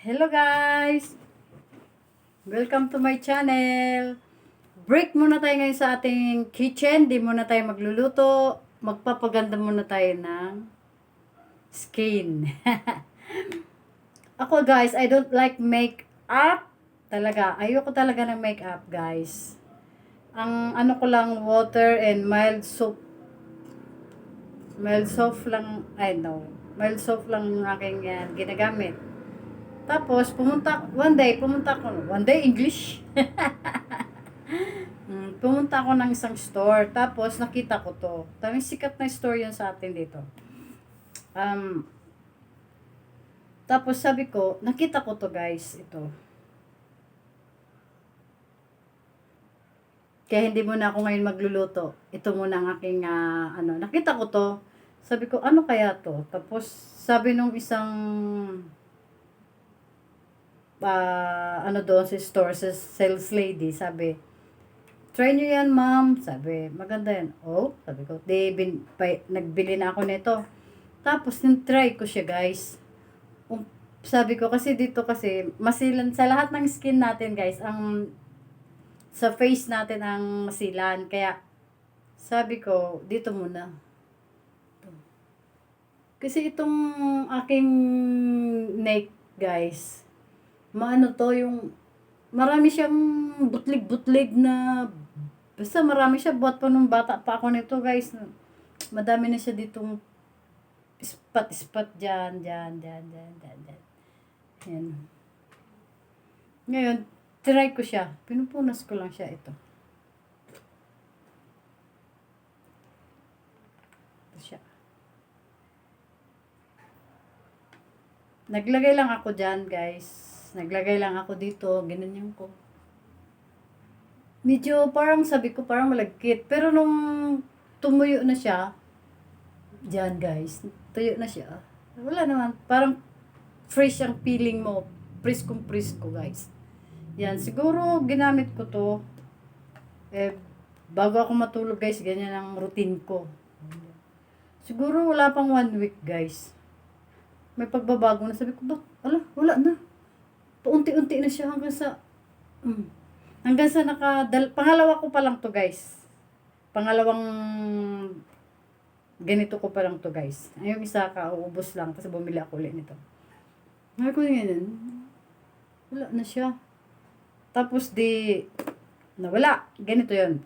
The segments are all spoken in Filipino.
Hello guys! Welcome to my channel. Break muna tayo ngayon sa ating kitchen. Di muna tayo magluluto. Magpapaganda muna tayo ng skin. Ako guys, I don't like make-up. Talaga, ayoko talaga ng make-up guys. Ang ano ko lang, water and mild soap. Mild soap lang, mild soap lang yung aking ginagamit. Tapos, pumunta ako, one day English. Pumunta ako ng isang store, tapos nakita ko to. Tamang sikat na store yun sa atin dito. Um, Tapos sabi ko, nakita ko to guys, ito. Kaya hindi muna ako ngayon magluluto. Ito muna ang aking, nakita ko to. Sabi ko, ano kaya to? Tapos, sabi nung isang, doon sa store, sa sales lady, sabi, try nyo yan, ma'am. Sabi, maganda yan. Oh, sabi ko, nagbili na ako nito. Tapos, try ko siya, guys. Sabi ko, kasi dito kasi, masilan, sa lahat ng skin natin, guys, sa face natin ang masilan. Kaya, sabi ko, dito muna. Kasi itong aking neck, guys, maano to, marami siyang butlig-butlig na, basta marami siya, buhat pa nung bata pa ako nito guys. Madami na siya ditong ispat-ispat dyan. Yan. Ngayon, try ko siya. Pinupunas ko lang siya ito. Ito siya. Naglagay lang ako dyan guys. Naglagay lang ako dito, ginanyan ko. Medyo parang sabi ko parang malagkit. Pero nung tumuyo na siya, dyan guys, tuyo na siya. Wala naman, parang fresh ang feeling mo. Priskong prisko guys. Yan, siguro ginamit ko to. Bago ako matulog guys, ganyan ang routine ko. Siguro wala pang 1 week guys. May pagbabago na, sabi ko, wala na. Paunti-unti na siya hanggang sa pangalawa ko pa lang to guys. Pangalawang ganito ko pa lang to guys. Yung isa uubos lang, tapos bumili ako ulit nito. Ngayon ko yun, wala na siya. Tapos nawala. Ganito yun.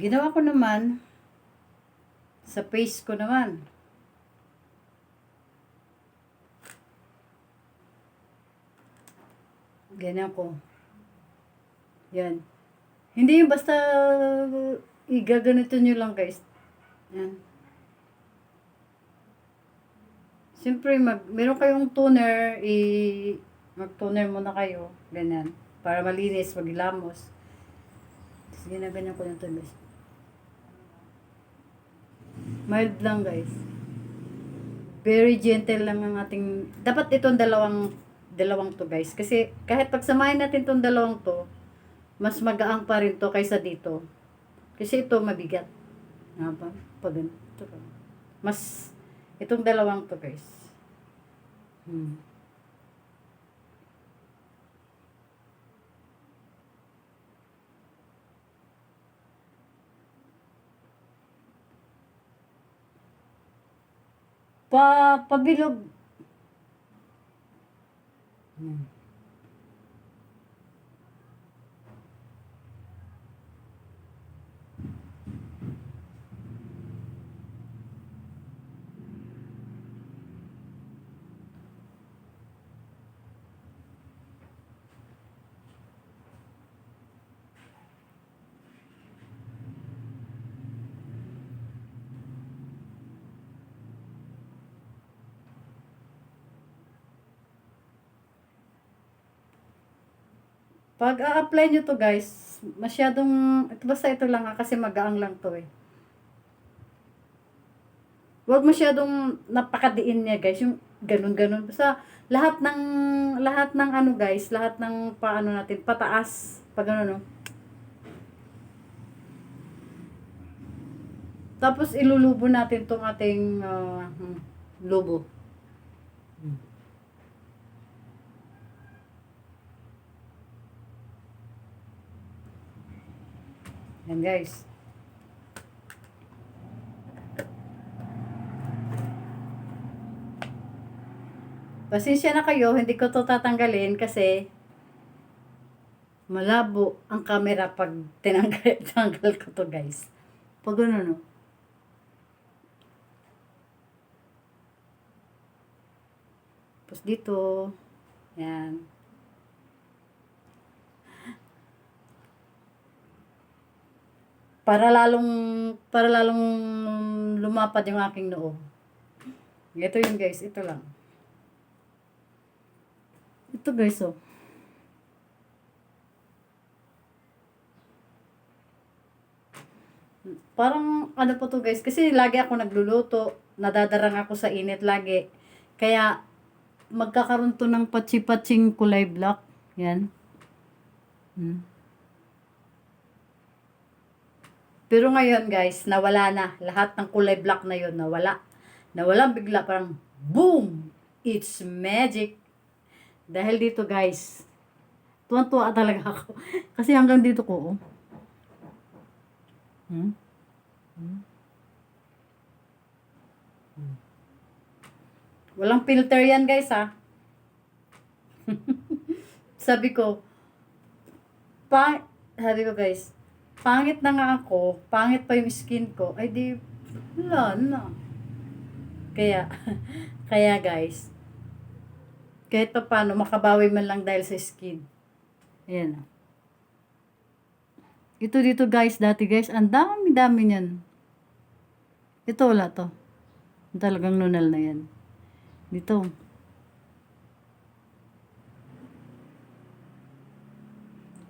Ginawa ko naman, sa face ko naman. Ganyan ko. Yan. Hindi yung basta igaganito nyo lang guys. Yan. Siyempre, meron kayong toner, mag-toner muna kayo. Ganyan. Para malinis, maglamos. Tapos ginaganyan ko na ito guys. Mild lang guys. Very gentle lang ang ating, dapat itong dalawang to guys. Kasi kahit pagsamahin natin tong dalawang to, mas magaang pa rin to kaysa dito. Kasi ito mabigat. Nga ba? Pag ito. Mas, itong dalawang to guys. Pabilog. Pag a-apply nyo to guys, basta ito lang kasi magaang lang to eh. Huwag masyadong napakadiin niya guys, yung ganun-ganun. Basta lahat ng ano guys, lahat ng paano natin, pataas, pag ano no. Tapos ilulubo natin tong ating lubo. Yan guys. Pasensya na kayo, hindi ko to tatanggalin kasi malabo ang camera pag tinanggal ko to guys. Pag ano no. Tapos dito. Yan. Para lalong lumapad yung aking noo. Ito yun guys, ito lang. Ito guys, oh. Parang ano po to guys, kasi lagi ako nagluluto, nadadarang ako sa init lagi. Kaya magkakaroon to ng patsi-patsing kulay black. Yan. Pero ngayon guys, nawala na. Lahat ng kulay black na yon nawala. Nawala bigla, parang boom! It's magic. Dahil dito guys, tuwan-tuwa talaga ako. Kasi hanggang dito ko, oh. Walang filter yan guys ha. Sabi ko guys, pangit na nga ako, pangit pa yung skin ko, ay di, wala na. Kaya, kaya guys, kahit pa paano, makabawi man lang dahil sa skin. Ayan. Ito dito guys, dati guys, ang dami-dami niyan. Ito wala to. Talagang nunal na yan. Dito.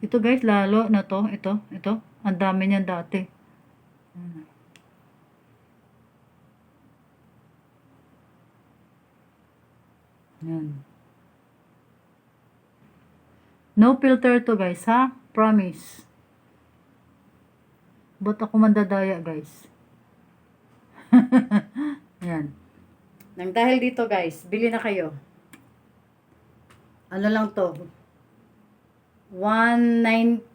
Ito guys, lalo na to. Ito. Ang dami niyan dati. Yan. No filter to guys, ha? Promise. Ba't ako mandadaya guys? Yan. Nang dahil dito guys, bili na kayo. Ano lang to? 199?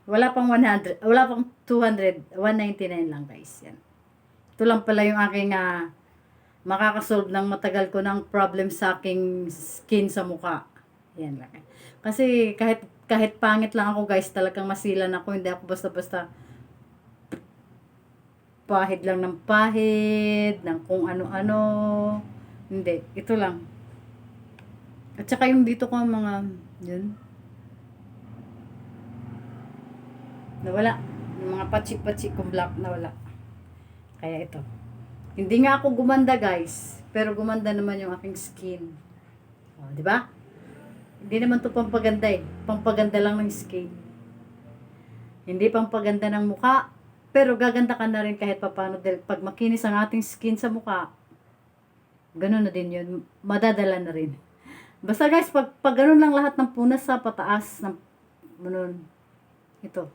Wala pang 100, wala pang 200, 199 lang guys. Yan. Ito lang pala yung aking makakasolve ng matagal ko ng problem sa aking skin sa mukha. Yan lang. Kasi kahit pangit lang ako guys, talagang masilan ako, hindi ako basta-basta pahid lang ng pahid, ng kung ano-ano. Hindi, ito lang. At saka yung dito ko mga, yun. Nawala. Yung mga patsi-patsi kong black, nawala. Kaya ito. Hindi nga ako gumanda guys, pero gumanda naman yung aking skin. O, di ba? Hindi naman to pampaganda eh. Pampaganda lang ng skin. Hindi pampaganda ng mukha, pero gaganda ka na rin kahit papano dahil pag makinis ang ating skin sa mukha, ganun na din yun. Madadala na rin. Basta guys, pag ganun lang lahat ng punas sa pataas ng ganun. Ito.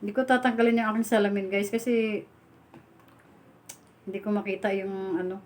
Hindi ko tatanggalin yung aking salamin guys kasi hindi ko makita yung ano.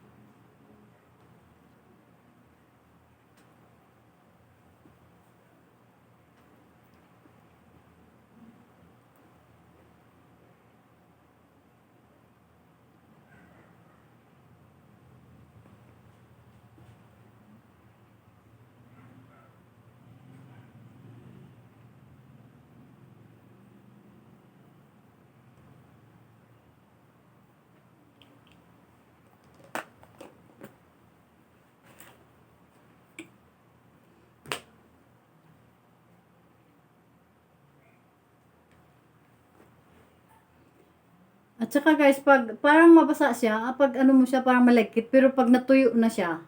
At saka guys, pag parang mabasa siya, pag ano mo siya, parang malagkit. Pero pag natuyo na siya,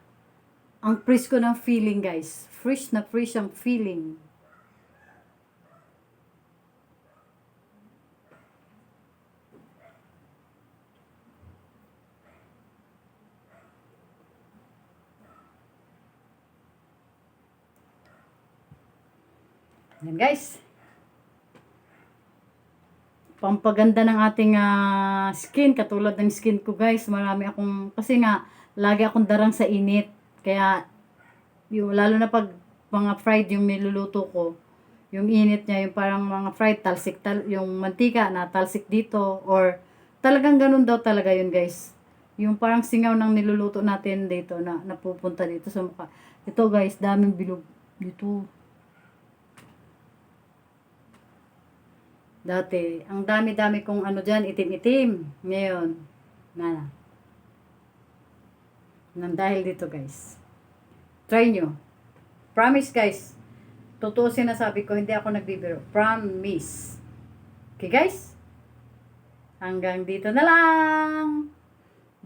ang fresh ko ng feeling guys. Fresh na fresh ang feeling. Yan guys. Pampaganda ng ating skin, katulad ng skin ko guys, marami akong, kasi nga, lagi akong darang sa init, kaya, yung, lalo na pag mga fried yung niluluto ko. Yung init niya, yung parang mga fried, yung mantika na talsik dito, or talagang ganun daw talaga yun guys. Yung parang singaw ng niluluto natin dito na napupunta dito sa mukha. Ito guys, daming bilog dito. Dati, ang dami-dami kong ano dyan, itim-itim. Ngayon, na. Nang dahil dito guys. Try nyo. Promise guys. Totoo sinasabi ko, hindi ako nagbibiro. Promise. Okay guys? Hanggang dito na lang.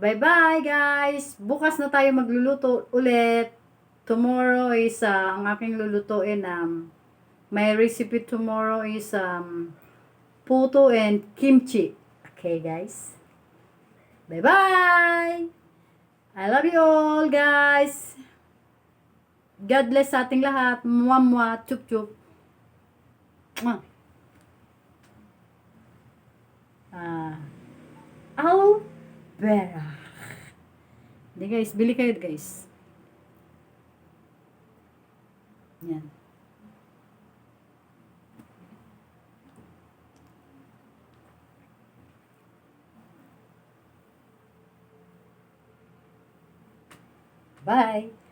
Bye-bye guys. Bukas na tayo magluluto ulit. Tomorrow is, ang aking lulutuin, my recipe tomorrow is, puto and kimchi. Okay guys? Bye-bye. I love you all guys. God bless sa ating lahat. Mwah, chup chup. Mwah. Aloe vera. Hindi guys, bili kayo guys. Yan. Bye.